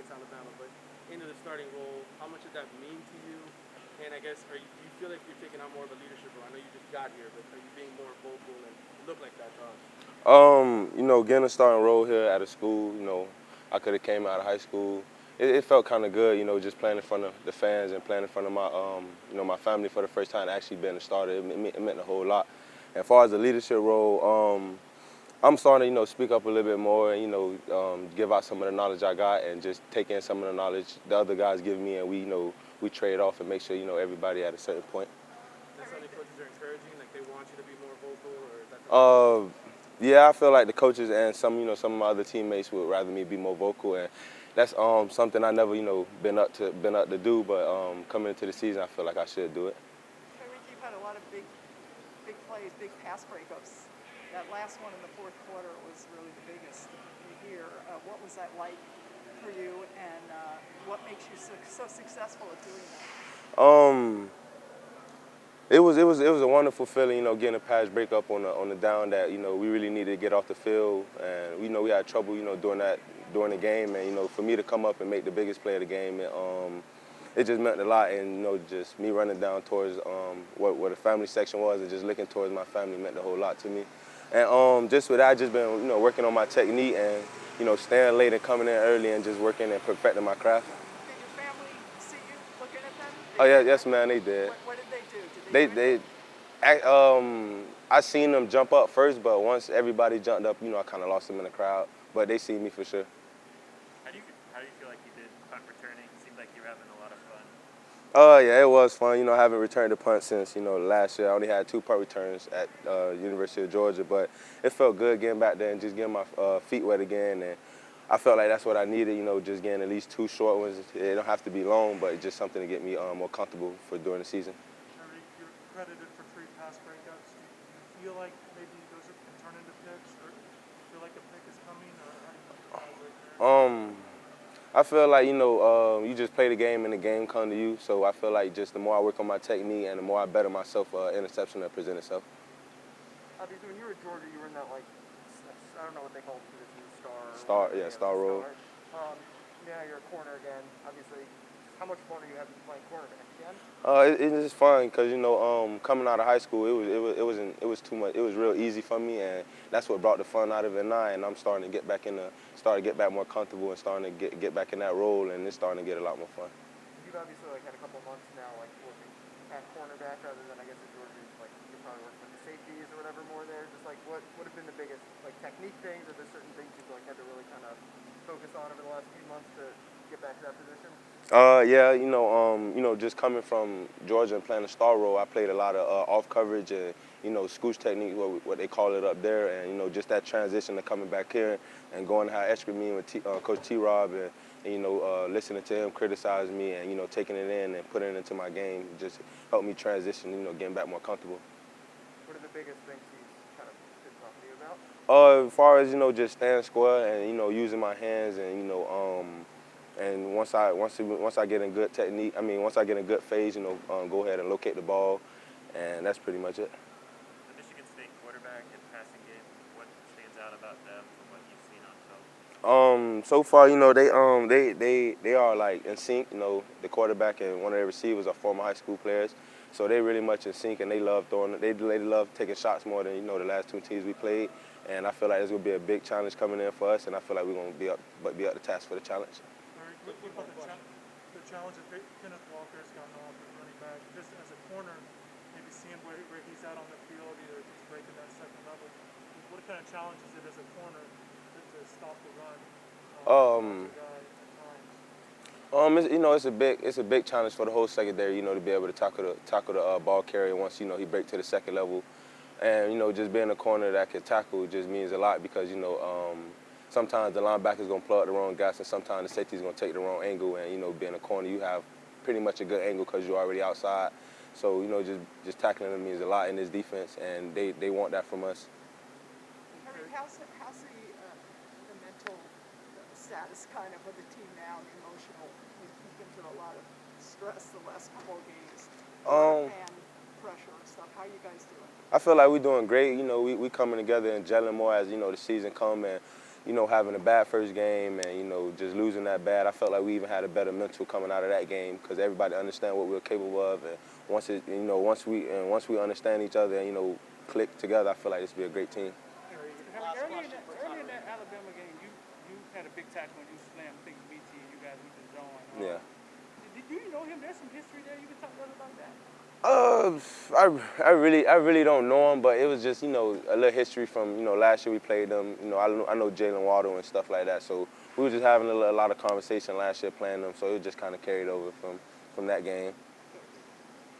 against Alabama, but into the starting role, how much did that mean to you? And I guess, do you feel like you're taking on more of a leadership role? I know you just got here, but are you being more vocal and you look like that to us? Getting a starting role here at a school, I could have came out of high school. It felt kind of good, just playing in front of the fans and playing in front of my, my family for the first time. Actually being a starter, it meant a whole lot. And as far as the leadership role, I'm starting to, speak up a little bit more and, give out some of the knowledge I got and just take in some of the knowledge the other guys give me, and we trade off and make sure, everybody at a certain point. Is that something coaches are encouraging? Like they want you to be more vocal, or is that Uh, yeah, I feel like the coaches and some of my other teammates would rather me be more vocal, and that's something I never, been up to do. But coming into the season, I feel like I should do it. Tyrique, you've had a lot of big plays, big pass breakups. That last one in the fourth quarter was really the biggest here. What was that like for you, and what makes you so successful at doing that? Um, it was a wonderful feeling, getting a pass breakup on the down that we really needed to get off the field, and we had trouble, during the game, and for me to come up and make the biggest play of the game, it just meant a lot, and just me running down towards where the family section was and just looking towards my family meant a whole lot to me, and just with that, I just been working on my technique and staying late and coming in early and just working and perfecting my craft. Did your family see you looking at them? Oh yeah, yes, man, they did. What did they do? Did they They do anything? I seen them jump up first, but once everybody jumped up, I kind of lost them in the crowd. But they seen me for sure. How do you feel like you did punt returning? It seemed like you were having a lot of fun. Yeah, it was fun. I haven't returned a punt since last year. I only had 2 punt returns at University of Georgia, but it felt good getting back there and just getting my feet wet again. And I felt like that's what I needed. Just getting at least 2 short ones. It don't have to be long, but just something to get me more comfortable for during the season. Tyrique, you're credited for 3 pass breakups. Do you feel like maybe those can turn into picks, or feel like a pick is coming, or how do you evaluate that? I feel like you just play the game and the game come to you. So I feel like just the more I work on my technique and the more I better myself, interception will present itself. Obviously, when you were at Georgia, you were in that I don't know what they call the position, Star role. Now you're a corner again. Obviously, how much fun are you having playing cornerback again? It's just fun because coming out of high school, it was too much. It was real easy for me, and that's what brought the fun out of it now. And I'm starting to get back more comfortable and starting to get back in that role, and it's starting to get a lot more fun. You've obviously had a couple months now working at cornerback rather than I guess at Georgia. You're probably working with the safeties or whatever more there. Just what have been the biggest technique things, or there's certain things you've had to really kind of focus on over the last few months to get back to that position? Yeah, just coming from Georgia and playing a star role, I played a lot of off coverage and scooch technique, what they call it up there, and just that transition to coming back here and going to have extra meeting with Coach T-Rob and listening to him criticize me and taking it in and putting it into my game just helped me transition, getting back more comfortable. What are the biggest things he's kind of been talking to you about? As far as just staying square and using my hands and and once I get in good technique, once I get in good phase, go ahead and locate the ball, and that's pretty much it. The Michigan State quarterback and passing game, what stands out about them from what you've seen on film? So far, they are like in sync. The quarterback and one of their receivers are former high school players, so they really much in sync, and they love throwing. They love taking shots more than the last 2 teams we played, and I feel like it's gonna be a big challenge coming in for us, and I feel like we're gonna be up to task for the challenge. What about the challenge that Kenneth Walker has gotten off as running back, just as a corner, maybe seeing where he's at on the field, either if he's breaking that second level. What kind of challenge is it as a corner to stop the run? It's a big challenge for the whole secondary, to be able to tackle the ball carrier once he breaks to the second level, and just being a corner that can tackle just means a lot because sometimes the linebacker's gonna plug the wrong guys, and sometimes the safety's gonna take the wrong angle, and being a corner you have pretty much a good angle because you're already outside, so just tackling them means a lot in this defense, and they want that from us. How's the mental status kind of with the team now, the emotional? You've been through a lot of stress the last couple of games, fan pressure and stuff. How are you guys doing? I feel like we're doing great. We coming together and gelling more as the season come, and you know, having a bad first game and, you know, just losing that bad, I felt like we even had a better mental coming out of that game because everybody understand what we were capable of. And once we understand each other and, you know, click together, I feel like this will be a great team. Early in that Alabama game, you had a big tackle and you slammed Big BT and you guys went to zone. Yeah. Do you know him? There's some history there. You can talk to us about that. I really don't know him, but it was just, you know, a little history from, you know, last year we played them. You know, I know Jalen Waddle and stuff like that. So we were just having a lot of conversation last year playing them. So it just kind of carried over from that game.